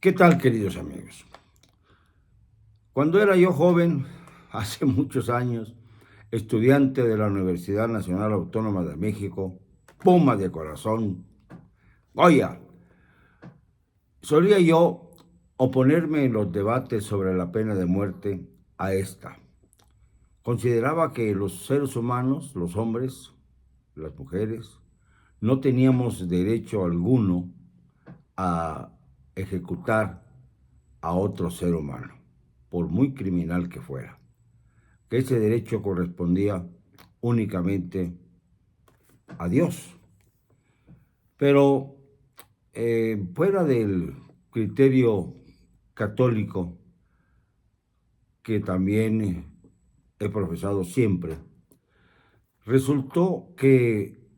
¿Qué tal, queridos amigos? Cuando era yo joven, hace muchos años, estudiante de la Universidad Nacional Autónoma de México, Puma de corazón, Goya, solía yo oponerme en los debates sobre la pena de muerte a esta. Consideraba que los seres humanos, los hombres, las mujeres, no teníamos derecho alguno a ejecutar a otro ser humano, por muy criminal que fuera, que ese derecho correspondía únicamente a Dios. Pero fuera del criterio católico, que también he profesado siempre, resultó que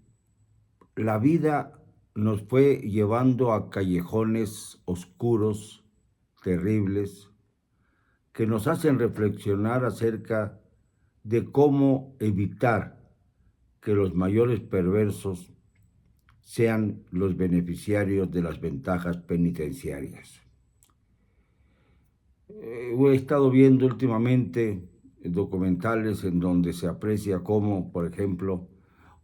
la vida nos fue llevando a callejones oscuros, terribles, que nos hacen reflexionar acerca de cómo evitar que los mayores perversos sean los beneficiarios de las ventajas penitenciarias. He estado viendo últimamente documentales en donde se aprecia cómo, por ejemplo,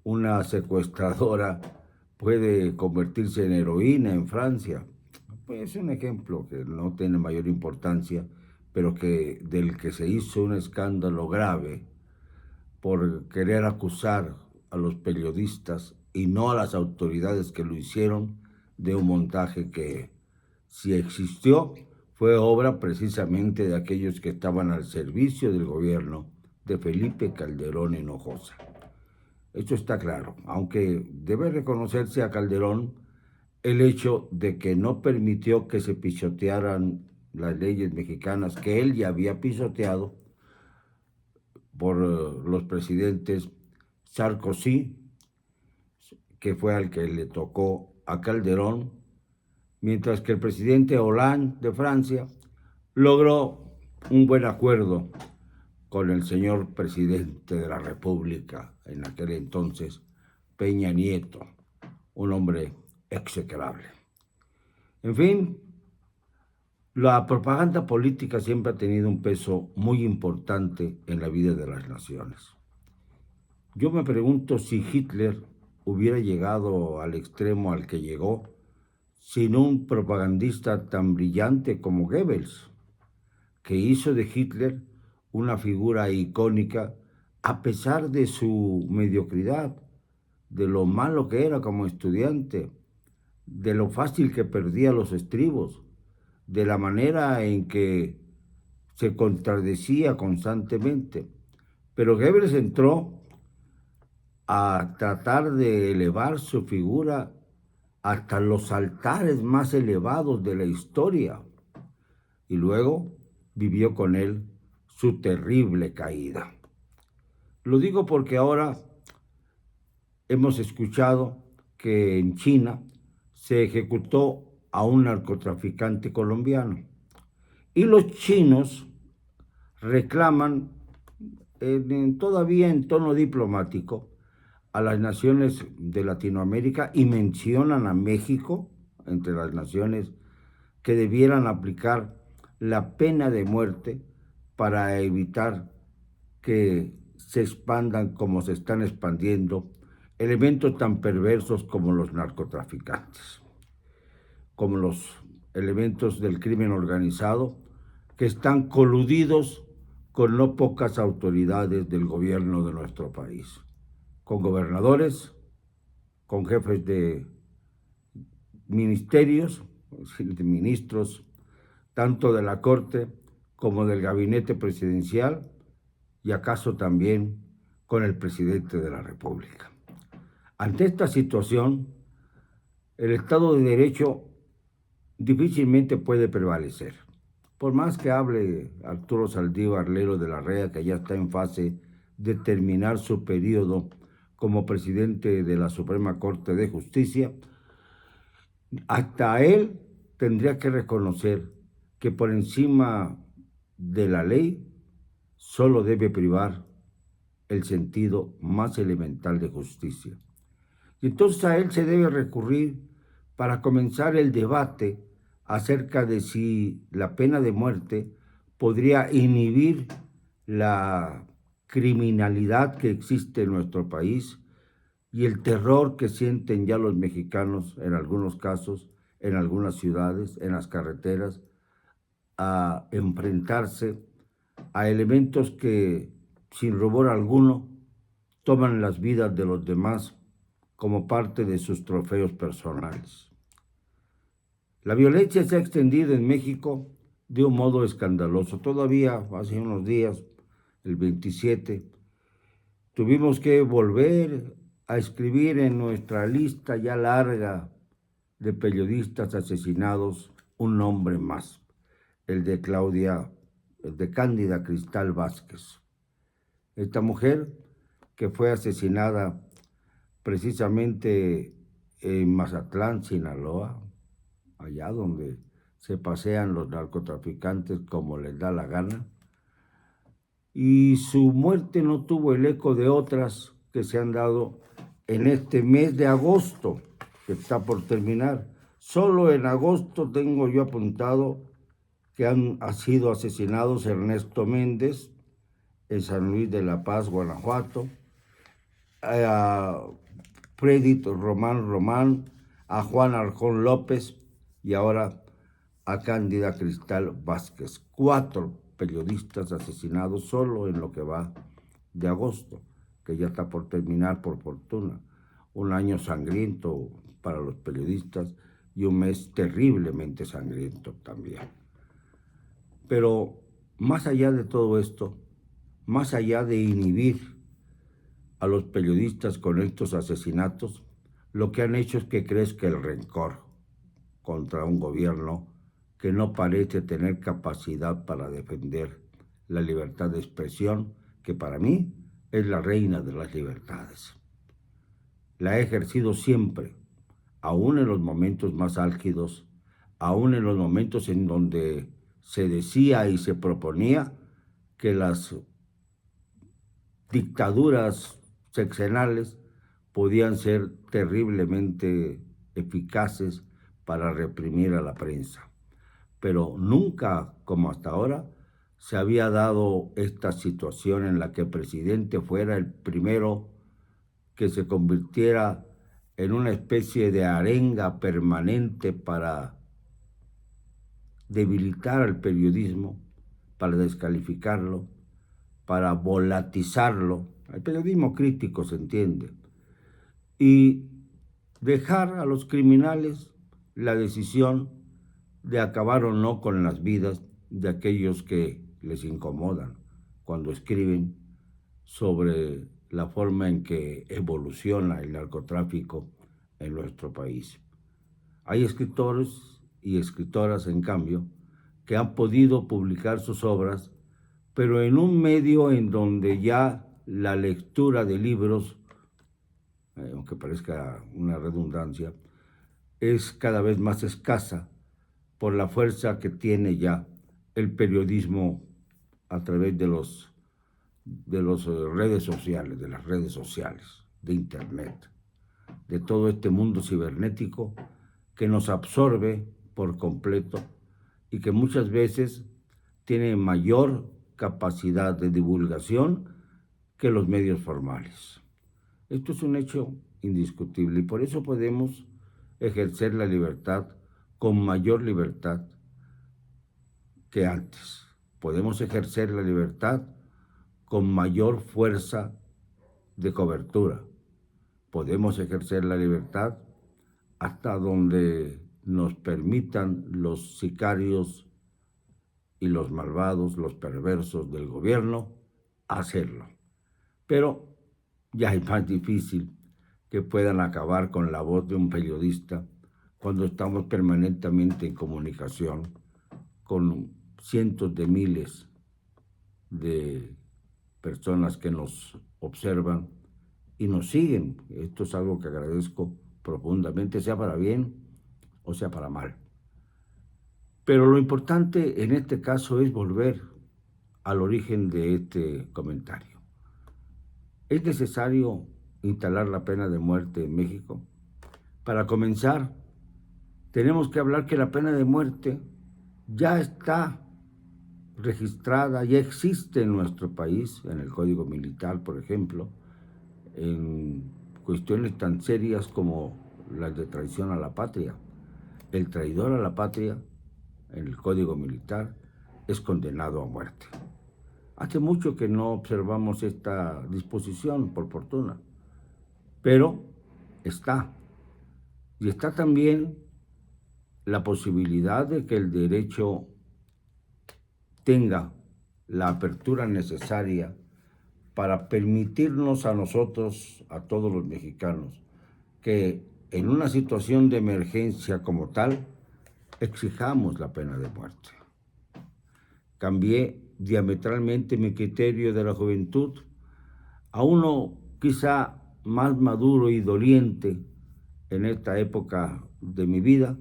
una secuestradora puede convertirse en heroína en Francia. Pues es un ejemplo que no tiene mayor importancia, pero del que se hizo un escándalo grave por querer acusar a los periodistas y no a las autoridades que lo hicieron de un montaje que, si existió, fue obra precisamente de aquellos que estaban al servicio del gobierno de Felipe Calderón Hinojosa. Esto está claro, aunque debe reconocerse a Calderón el hecho de que no permitió que se pisotearan las leyes mexicanas que él ya había pisoteado por los presidentes Sarkozy, que fue al que le tocó a Calderón, mientras que el presidente Hollande de Francia logró un buen acuerdo con el señor presidente de la República, en aquel entonces, Peña Nieto, un hombre execrable. En fin, la propaganda política siempre ha tenido un peso muy importante en la vida de las naciones. Yo me pregunto si Hitler hubiera llegado al extremo al que llegó sin un propagandista tan brillante como Goebbels, que hizo de Hitler una figura icónica a pesar de su mediocridad, de lo malo que era como estudiante, de lo fácil que perdía los estribos, de la manera en que se contradecía constantemente. Pero Goebbels entró a tratar de elevar su figura hasta los altares más elevados de la historia, y luego vivió con él su terrible caída. Lo digo porque ahora hemos escuchado que en China se ejecutó a un narcotraficante colombiano y los chinos reclaman todavía en tono diplomático a las naciones de Latinoamérica y mencionan a México entre las naciones que debieran aplicar la pena de muerte para evitar que se expandan como se están expandiendo elementos tan perversos como los narcotraficantes, como los elementos del crimen organizado que están coludidos con no pocas autoridades del gobierno de nuestro país, con gobernadores, con jefes de ministerios, de ministros, tanto de la Corte como del gabinete presidencial y acaso también con el presidente de la República. Ante esta situación, el Estado de Derecho difícilmente puede prevalecer. Por más que hable Arturo Saldívar Lelo de la Rea, que ya está en fase de terminar su periodo como presidente de la Suprema Corte de Justicia, hasta él tendría que reconocer que por encima de la ley solo debe privar el sentido más elemental de justicia. Y entonces a él se debe recurrir para comenzar el debate acerca de si la pena de muerte podría inhibir la criminalidad que existe en nuestro país y el terror que sienten ya los mexicanos en algunos casos, en algunas ciudades, en las carreteras, a enfrentarse a elementos que, sin rubor alguno, toman las vidas de los demás como parte de sus trofeos personales. La violencia se ha extendido en México de un modo escandaloso. Todavía hace unos días, el 27, tuvimos que volver a escribir en nuestra lista ya larga de periodistas asesinados un nombre más, el de Cándida Cristal Vázquez. Esta mujer que fue asesinada precisamente en Mazatlán, Sinaloa, allá donde se pasean los narcotraficantes como les da la gana, y su muerte no tuvo el eco de otras que se han dado en este mes de agosto, que está por terminar. Solo en agosto tengo yo apuntado que han sido asesinados Ernesto Méndez en San Luis de la Paz, Guanajuato, a Freddy Román, a Juan Arjón López y ahora a Cándida Cristal Vázquez. 4 periodistas asesinados solo en lo que va de agosto, que ya está por terminar por fortuna. Un año sangriento para los periodistas y un mes terriblemente sangriento también. Pero más allá de todo esto, más allá de inhibir a los periodistas con estos asesinatos, lo que han hecho es que crezca el rencor contra un gobierno que no parece tener capacidad para defender la libertad de expresión, que para mí es la reina de las libertades. La ha ejercido siempre, aún en los momentos más álgidos, aún en los momentos en donde se decía y se proponía que las dictaduras sexenales podían ser terriblemente eficaces para reprimir a la prensa. Pero nunca, como hasta ahora, se había dado esta situación en la que el presidente fuera el primero que se convirtiera en una especie de arenga permanente para debilitar al periodismo, para descalificarlo, para volatizarlo, el periodismo crítico se entiende, y dejar a los criminales la decisión de acabar o no con las vidas de aquellos que les incomodan cuando escriben sobre la forma en que evoluciona el narcotráfico en nuestro país. Hay escritores y escritoras, en cambio, que han podido publicar sus obras, pero en un medio en donde ya la lectura de libros, aunque parezca una redundancia, es cada vez más escasa por la fuerza que tiene ya el periodismo a través de las redes sociales, de las redes sociales, de Internet, de todo este mundo cibernético que nos absorbe por completo y que muchas veces tiene mayor capacidad de divulgación que los medios formales. Esto es un hecho indiscutible y por eso podemos ejercer la libertad con mayor libertad que antes. Podemos ejercer la libertad con mayor fuerza de cobertura. Podemos ejercer la libertad hasta donde nos permitan los sicarios y los malvados, los perversos del gobierno, hacerlo. Pero ya es más difícil que puedan acabar con la voz de un periodista cuando estamos permanentemente en comunicación con cientos de miles de personas que nos observan y nos siguen. Esto es algo que agradezco profundamente, sea para bien o sea para mal. Pero lo importante en este caso es volver al origen de este comentario. ¿Es necesario instalar la pena de muerte en México? Para comenzar, tenemos que hablar que la pena de muerte ya está registrada, ya existe en nuestro país, en el Código Militar, por ejemplo, en cuestiones tan serias como las de traición a la patria. El traidor a la patria, en el Código Militar, es condenado a muerte. Hace mucho que no observamos esta disposición, por fortuna, pero está. Y está también la posibilidad de que el derecho tenga la apertura necesaria para permitirnos a nosotros, a todos los mexicanos, que en una situación de emergencia como tal, exijamos la pena de muerte. Cambié diametralmente mi criterio de la juventud a uno quizá más maduro y doliente en esta época de mi vida,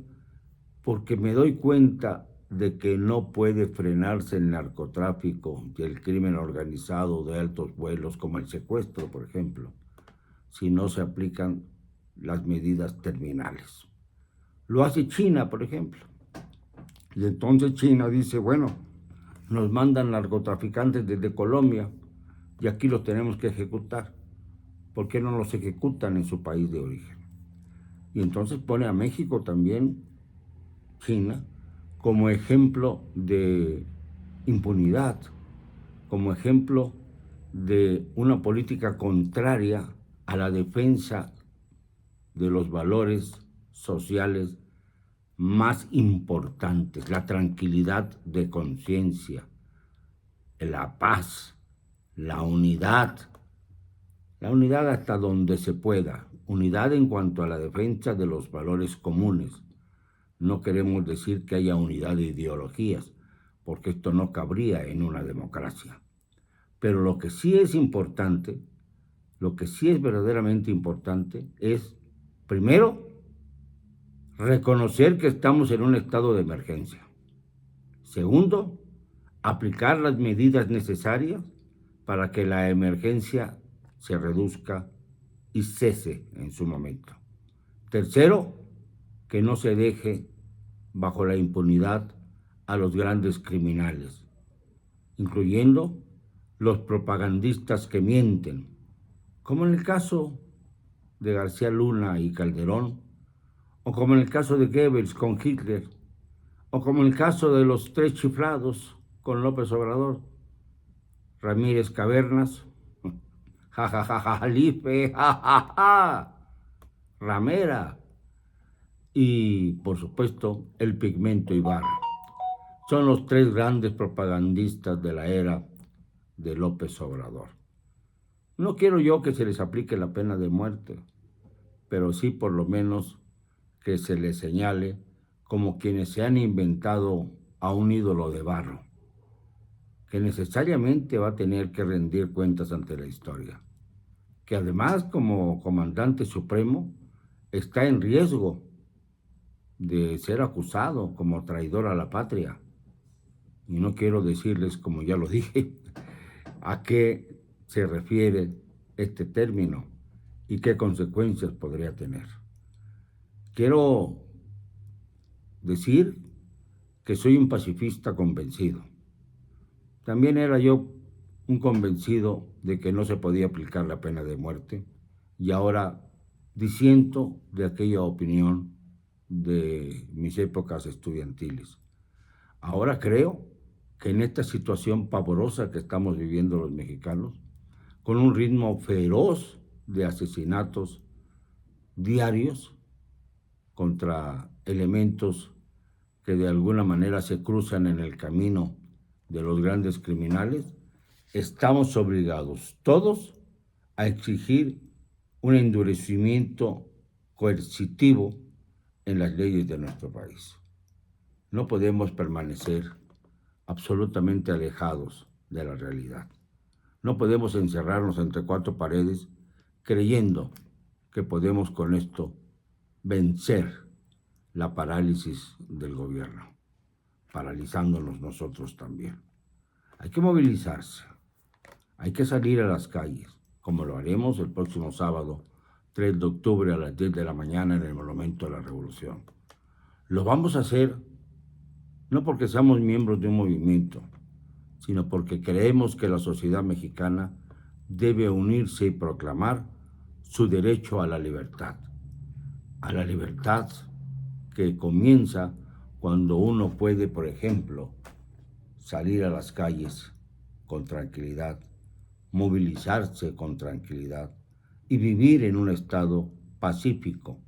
porque me doy cuenta de que no puede frenarse el narcotráfico y el crimen organizado de altos vuelos, como el secuestro, por ejemplo, si no se aplican las medidas terminales. Lo hace China, por ejemplo. Y entonces China dice, bueno, nos mandan narcotraficantes desde Colombia y aquí los tenemos que ejecutar. ¿Por qué no los ejecutan en su país de origen? Y entonces pone a México también, China, como ejemplo de impunidad, como ejemplo de una política contraria a la defensa de los valores sociales más importantes, la tranquilidad de conciencia, la paz, la unidad hasta donde se pueda, unidad en cuanto a la defensa de los valores comunes. No queremos decir que haya unidad de ideologías, porque esto no cabría en una democracia. Pero lo que sí es importante, lo que sí es verdaderamente importante es, primero, reconocer que estamos en un estado de emergencia. Segundo, aplicar las medidas necesarias para que la emergencia se reduzca y cese en su momento. Tercero, que no se deje bajo la impunidad a los grandes criminales, incluyendo los propagandistas que mienten, como en el caso de García Luna y Calderón, o como en el caso de Goebbels con Hitler, o como en el caso de los tres chiflados con López Obrador, Ramírez Cavernas, Jalife, Ramera, y por supuesto el Pigmento Ibarra. Son los tres grandes propagandistas de la era de López Obrador. No quiero yo que se les aplique la pena de muerte, pero sí por lo menos que se les señale como quienes se han inventado a un ídolo de barro, que necesariamente va a tener que rendir cuentas ante la historia, que además como comandante supremo está en riesgo de ser acusado como traidor a la patria. Y no quiero decirles, como ya lo dije, a qué se refiere este término y qué consecuencias podría tener. Quiero decir que soy un pacifista convencido. También era yo un convencido de que no se podía aplicar la pena de muerte y ahora disiento de aquella opinión de mis épocas estudiantiles. Ahora creo que en esta situación pavorosa que estamos viviendo los mexicanos, con un ritmo feroz de asesinatos diarios contra elementos que de alguna manera se cruzan en el camino de los grandes criminales, estamos obligados todos a exigir un endurecimiento coercitivo en las leyes de nuestro país. No podemos permanecer absolutamente alejados de la realidad. No podemos encerrarnos entre cuatro paredes creyendo que podemos con esto vencer la parálisis del gobierno, paralizándonos nosotros también. Hay que movilizarse, hay que salir a las calles, como lo haremos el próximo sábado, 3 de octubre a las 10 de la mañana en el Monumento a la Revolución. Lo vamos a hacer no porque seamos miembros de un movimiento, sino porque creemos que la sociedad mexicana debe unirse y proclamar su derecho a la libertad que comienza cuando uno puede, por ejemplo, salir a las calles con tranquilidad, movilizarse con tranquilidad y vivir en un estado pacífico,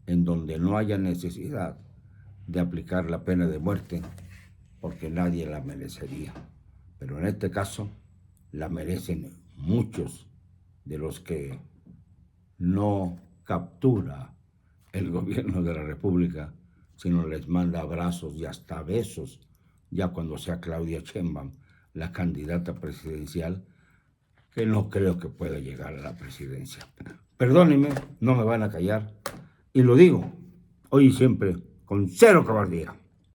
en donde no haya necesidad de aplicar la pena de muerte, porque nadie la merecería. Pero en este caso la merecen muchos de los que no captura el gobierno de la República, sino les manda abrazos y hasta besos, ya cuando sea Claudia Sheinbaum la candidata presidencial, que no creo que pueda llegar a la presidencia. Perdónenme, no me van a callar, y lo digo hoy y siempre con cero cobardía.